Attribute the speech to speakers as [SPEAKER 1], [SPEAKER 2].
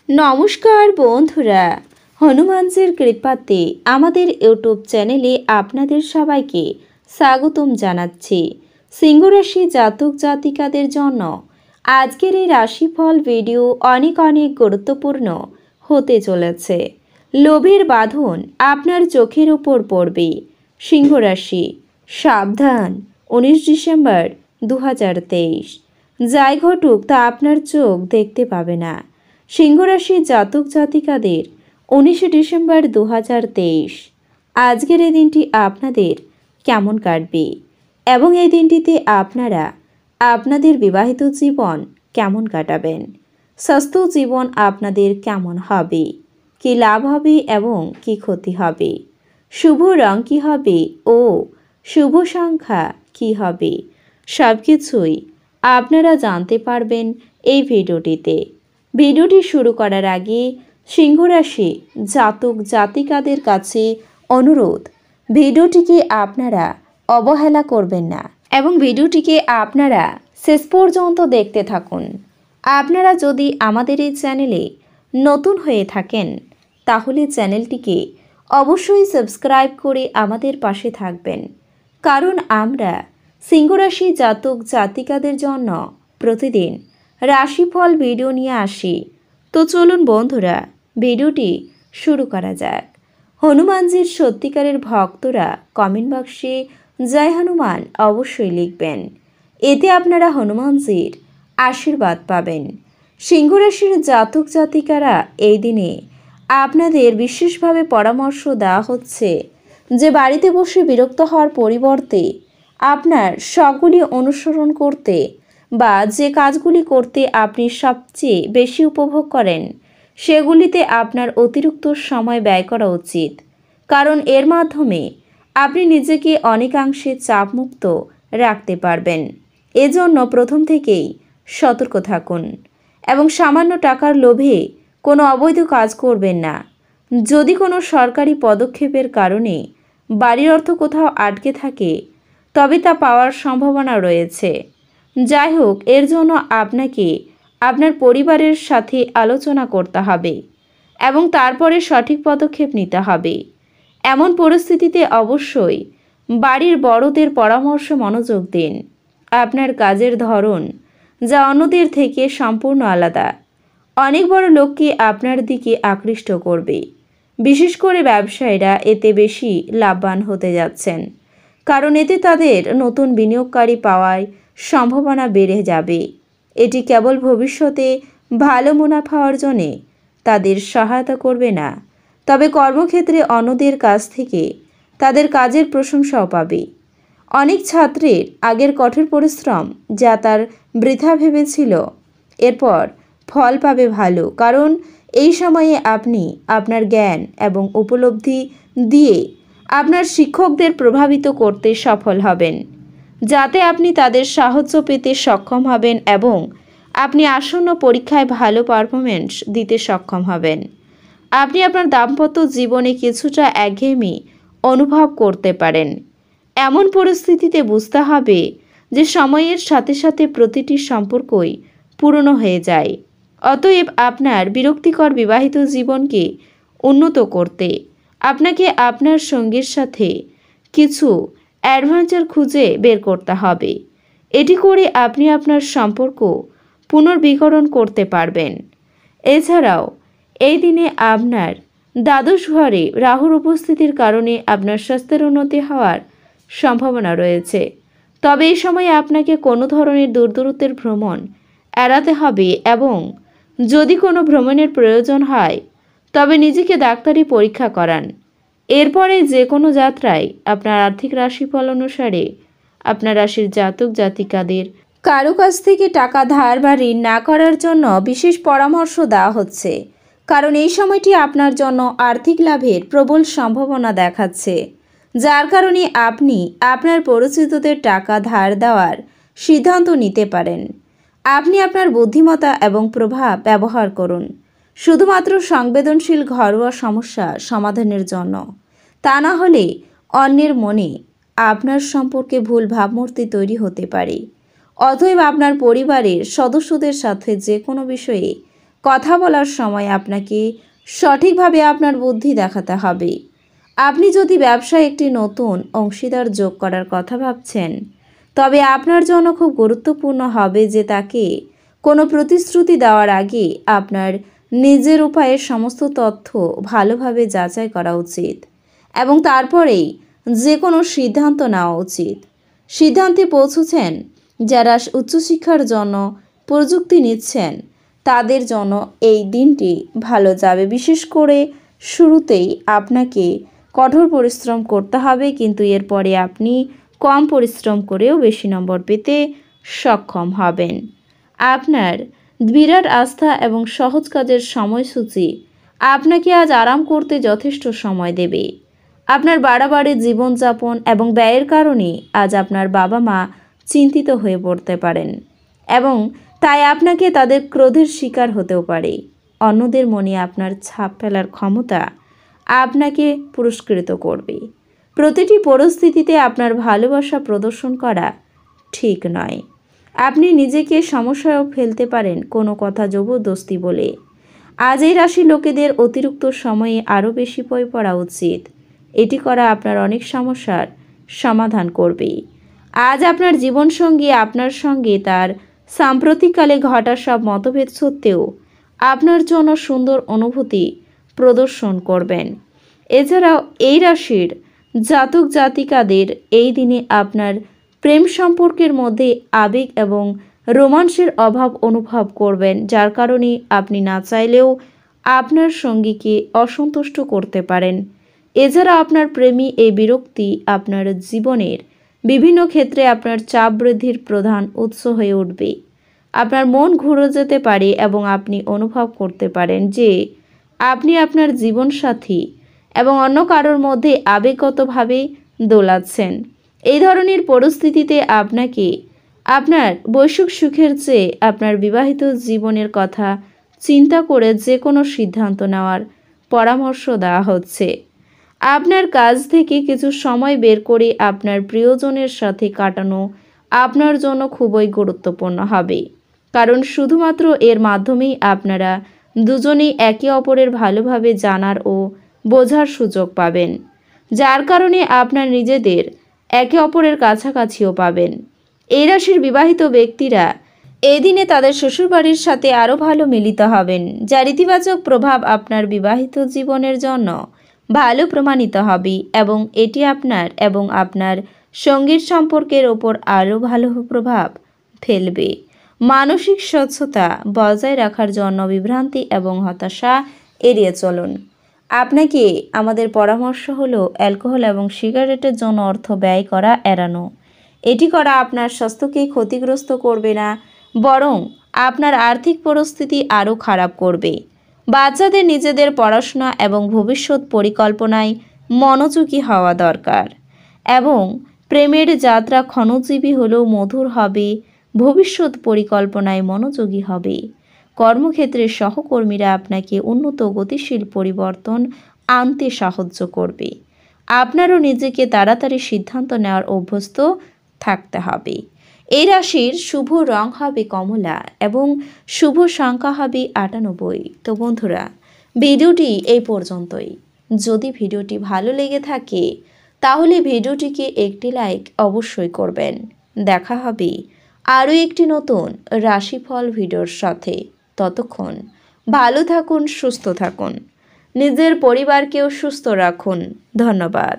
[SPEAKER 1] নমস্কার বন্ধুরা, হনুমানজির কৃপাতে আমাদের ইউটিউব চ্যানেলে আপনাদের সবাইকে স্বাগতম জানাচ্ছি। সিংহ রাশি জাতক জাতিকাদের জন্য আজকের এই রাশিফল ভিডিও অনেক গুরুত্বপূর্ণ হতে চলেছে। লোভের বাঁধন আপনার চোখের উপর পড়বে। সিংহ রাশি, সাবধান। 19 ডিসেম্বর 2023। যাই ঘটুক তা আপনার চোখ দেখতে পাবে না। সিংহ রাশির জাতক জাতিকাদের 19 ডিসেম্বর 2023 আজকের এই দিনটি আপনাদের কেমন কাটবে এবং এই দিনটিতে আপনারা আপনাদের বিবাহিত জীবন কেমন কাটাবেন, স্বাস্থ্য জীবন আপনাদের কেমন হবে, কি লাভ হবে এবং কি ক্ষতি হবে, শুভ রং কী হবে ও শুভ সংখ্যা কী হবে, সব কিছুই আপনারা জানতে পারবেন এই ভিডিওটিতে। ভিডিওটি শুরু করার আগে সিংহ রাশি জাতক জাতিকাদের কাছে অনুরোধ, ভিডিওটিকে আপনারা অবহেলা করবেন না এবং ভিডিওটিকে আপনারা শেষ পর্যন্ত দেখতে থাকুন। আপনারা যদি আমাদের এই চ্যানেলে নতুন হয়ে থাকেন তাহলে চ্যানেলটিকে অবশ্যই সাবস্ক্রাইব করে আমাদের পাশে থাকবেন, কারণ আমরা সিংহ রাশি জাতক জাতিকাদের জন্য প্রতিদিন রাশিফল ভিডিও নিয়ে আসি। তো চলুন বন্ধুরা, ভিডিওটি শুরু করা যাক। হনুমানজির সত্যিকারের ভক্তরা কমেন্ট বক্সে জয় হনুমান অবশ্যই লিখবেন, এতে আপনারা হনুমানজির আশীর্বাদ পাবেন। সিংহ রাশির জাতক জাতিকারা এই দিনে আপনাদের বিশেষভাবে পরামর্শ দেওয়া হচ্ছে যে বাড়িতে বসে বিরক্ত হওয়ার পরিবর্তে আপনার শখগুলি অনুসরণ করতে বা যে কাজগুলি করতে আপনি সবচেয়ে বেশি উপভোগ করেন সেগুলিতে আপনার অতিরিক্ত সময় ব্যয় করা উচিত, কারণ এর মাধ্যমে আপনি নিজেকে অনেকাংশে চাপমুক্ত রাখতে পারবেন। এজন্য প্রথম থেকেই সতর্ক থাকুন এবং সামান্য টাকার লোভে কোনো অবৈধ কাজ করবেন না। যদি কোনো সরকারি পদক্ষেপের কারণে বাড়ির অর্থ কোথাও আটকে থাকে তবে তা পাওয়ার সম্ভাবনা রয়েছে। যাই হোক, এর জন্য আপনাকে আপনার পরিবারের সাথে আলোচনা করতে হবে এবং তারপরে সঠিক পদক্ষেপ নিতে হবে। এমন পরিস্থিতিতে অবশ্যই বাড়ির বড়দের পরামর্শ মনোযোগ দিন। আপনার কাজের ধরন যা অন্যদের থেকে সম্পূর্ণ আলাদা অনেক বড় লোককে আপনার দিকে আকৃষ্ট করবে। বিশেষ করে ব্যবসায়ীরা এতে বেশি লাভবান হতে যাচ্ছেন, কারণ এতে তাদের নতুন বিনিয়োগকারী পাওয়ার সম্ভাবনা বেড়ে যাবে। এটি কেবল ভবিষ্যতে ভালো মুনাফা অর্জনে তাদের সহায়তা করবে না, তবে কর্মক্ষেত্রে অন্যদের কাছ থেকে তাদের কাজের প্রশংসাও পাবে। অনেক ছাত্রের আগের কঠোর পরিশ্রম যা তার বৃথা ভেবেছিল এরপর ফল পাবে ভালো, কারণ এই সময়ে আপনি আপনার জ্ঞান এবং উপলব্ধি দিয়ে আপনার শিক্ষকদের প্রভাবিত করতে সফল হবেন, যাতে আপনি তাদের সাহায্য পেতে সক্ষম হবেন এবং আপনি আসন্ন পরীক্ষায় ভালো পারফরমেন্স দিতে সক্ষম হবেন। আপনি আপনার দাম্পত্য জীবনে কিছুটা একঘেয়েমি অনুভব করতে পারেন। এমন পরিস্থিতিতে বুঝতে হবে যে সময়ের সাথে সাথে প্রতিটি সম্পর্কই পুরনো হয়ে যায়। অতএব আপনার বিরক্তিকর বিবাহিত জীবনকে উন্নত করতে আপনাকে আপনার সঙ্গীর সাথে কিছু অ্যাডভেঞ্চার খুঁজে বের করতে হবে। এটি করে আপনি আপনার সম্পর্ক পুনর্বিকরণ করতে পারবেন। এছাড়াও এই দিনে আপনার দ্বাদশ ঘরে রাহুর উপস্থিতির কারণে আপনার স্বাস্থ্যের উন্নতি হওয়ার সম্ভাবনা রয়েছে, তবে এই সময় আপনাকে কোনো ধরনের দূরদূরত্বের ভ্রমণ এড়াতে হবে এবং যদি কোনো ভ্রমণের প্রয়োজন হয় তবে নিজেকে ডাক্তারি পরীক্ষা করান। এরপরে যে কোনো যাত্রায় আপনার আর্থিক রাশিফল অনুসারে আপনার রাশির জাতক জাতিকাদের কারো কাছ থেকে টাকা ধার বা ঋণ না করার জন্য বিশেষ পরামর্শ দেওয়া হচ্ছে, কারণ এই সময়টি আপনার জন্য আর্থিক লাভের প্রবল সম্ভাবনা দেখাচ্ছে, যার কারণে আপনি আপনার পরিচিতদের টাকা ধার দেওয়ার সিদ্ধান্ত নিতে পারেন। আপনি আপনার বুদ্ধিমত্তা এবং প্রভাব ব্যবহার করুন শুধুমাত্র সংবেদনশীল ঘরোয়া সমস্যা সমাধানের জন্য, তা না হলে অন্যের মনে আপনার সম্পর্কে ভুল ভাবমূর্তি তৈরি হতে পারে। অতএব আপনার পরিবারের সদস্যদের সাথে যে কোনো বিষয়ে কথা বলার সময় আপনাকে সঠিকভাবে আপনার বুদ্ধি দেখাতে হবে। আপনি যদি ব্যবসায় একটি নতুন অংশীদার যোগ করার কথা ভাবছেন, তবে আপনার জন্য খুব গুরুত্বপূর্ণ হবে যে তাকে কোনো প্রতিশ্রুতি দেওয়ার আগে আপনার নিজের উপায়ের সমস্ত তথ্য ভালোভাবে যাচাই করা উচিত এবং তারপরেই যে কোনো সিদ্ধান্ত নেওয়া উচিত। সিদ্ধান্তে পৌঁছেছেন যারা উচ্চশিক্ষার জন্য প্রযুক্তি নিচ্ছেন, তাদের জন্য এই দিনটি ভালো যাবে। বিশেষ করে শুরুতেই আপনাকে কঠোর পরিশ্রম করতে হবে, কিন্তু এরপরে আপনি কম পরিশ্রম করেও বেশি নম্বর পেতে সক্ষম হবেন। আপনার বিরাট আস্থা এবং সহজ কাজের সময়সূচি আপনাকে আজ আরাম করতে যথেষ্ট সময় দেবে। আপনার বাড়াবাড়ি জীবনযাপন এবং ব্যয়ের কারণে আজ আপনার বাবা মা চিন্তিত হয়ে পড়তে পারেন এবং তাই আপনাকে তাদের ক্রোধের শিকার হতেও পারে। অন্যদের মনে আপনার ছাপ ফেলার ক্ষমতা আপনাকে পুরস্কৃত করবে। প্রতিটি পরিস্থিতিতে আপনার ভালোবাসা প্রদর্শন করা ঠিক নয়। আপনি নিজেকে সমস্যায়ও ফেলতে পারেন কোনো কথা জবরদস্তি বলে। আজ এই রাশির লোকেদের অতিরিক্ত সময়ে আরও বেশি বই পড়া উচিত। এটি করা আপনার অনেক সমস্যার সমাধান করবে। আজ আপনার জীবনসঙ্গী আপনার সঙ্গে তার সাম্প্রতিককালে ঘটা সব মতভেদ সত্ত্বেও আপনার জন্য সুন্দর অনুভূতি প্রদর্শন করবেন। এছাড়াও এই রাশির জাতক জাতিকাদের এই দিনে আপনার প্রেম সম্পর্কের মধ্যে আবেগ এবং রোমান্সের অভাব অনুভব করবেন, যার কারণে আপনি না চাইলেও আপনার সঙ্গীকে অসন্তুষ্ট করতে পারেন। এছাড়া আপনার প্রেমী এই বিরক্তি আপনার জীবনের বিভিন্ন ক্ষেত্রে আপনার চাপ বৃদ্ধির প্রধান উৎস হয়ে উঠবে। আপনার মন ঘুরে যেতে পারে এবং আপনি অনুভব করতে পারেন যে আপনি আপনার জীবনসাথী এবং অন্য কারোর মধ্যে আবেগগতভাবে দোলাচ্ছেন। এই ধরনের পরিস্থিতিতে আপনাকে আপনার বৈশ্বিক সুখের চেয়ে আপনার বিবাহিত জীবনের কথা চিন্তা করে যে কোনো সিদ্ধান্ত নেওয়ার পরামর্শ দেওয়া হচ্ছে। আপনার কাজ থেকে কিছু সময় বের করে আপনার প্রিয়জনের সাথে কাটানো আপনার জন্য খুবই গুরুত্বপূর্ণ হবে, কারণ শুধুমাত্র এর মাধ্যমেই আপনারা দুজনেই একে অপরের ভালোভাবে জানার ও বোঝার সুযোগ পাবেন, যার কারণে আপনার নিজেদের একে অপরের কাছাকাছিও পাবেন। এই রাশির বিবাহিত ব্যক্তিরা এই দিনে তাদের শ্বশুরবাড়ির সাথে আরও ভালো মিলিত হবেন, যার ইতিবাচক প্রভাব আপনার বিবাহিত জীবনের জন্য ভালো প্রমাণিত হবে এবং এটি আপনার এবং আপনার সঙ্গীর সম্পর্কের ওপর আরও ভালো প্রভাব ফেলবে। মানসিক স্বচ্ছতা বজায় রাখার জন্য বিভ্রান্তি এবং হতাশা এড়িয়ে চলুন। আপনাকে আমাদের পরামর্শ হলো অ্যালকোহল এবং সিগারেটের জন্য অর্থ ব্যয় করা এড়ানো। এটি করা আপনার স্বাস্থ্যকে ক্ষতিগ্রস্ত করবে না, বরং আপনার আর্থিক পরিস্থিতি আরও খারাপ করবে। বাচ্চাদের নিজেদের পড়াশোনা এবং ভবিষ্যৎ পরিকল্পনায় মনোযোগী হওয়া দরকার এবং প্রেমের যাত্রা ক্ষণজীবী হলেও মধুর হবে, ভবিষ্যৎ পরিকল্পনায় মনোযোগী হবে। কর্মক্ষেত্রে সহকর্মীরা আপনাকে উন্নত গতিশীল পরিবর্তন আনতে সাহায্য করবে। আপনারও নিজেকে তাড়াতাড়ি সিদ্ধান্ত নেওয়ার অভ্যস্ত থাকতে হবে। এই রাশির শুভ রং হবে কমলা এবং শুভ সংখ্যা হবে 98। তো বন্ধুরা, ভিডিওটি এই পর্যন্তই। যদি ভিডিওটি ভালো লেগে থাকে তাহলে ভিডিওটিকে একটি লাইক অবশ্যই করবেন। দেখা হবে আরও একটি নতুন রাশিফল ভিডিওর সাথে। ততক্ষণ ভালো থাকুন, সুস্থ থাকুন, নিজের পরিবারকেও সুস্থ রাখুন। ধন্যবাদ।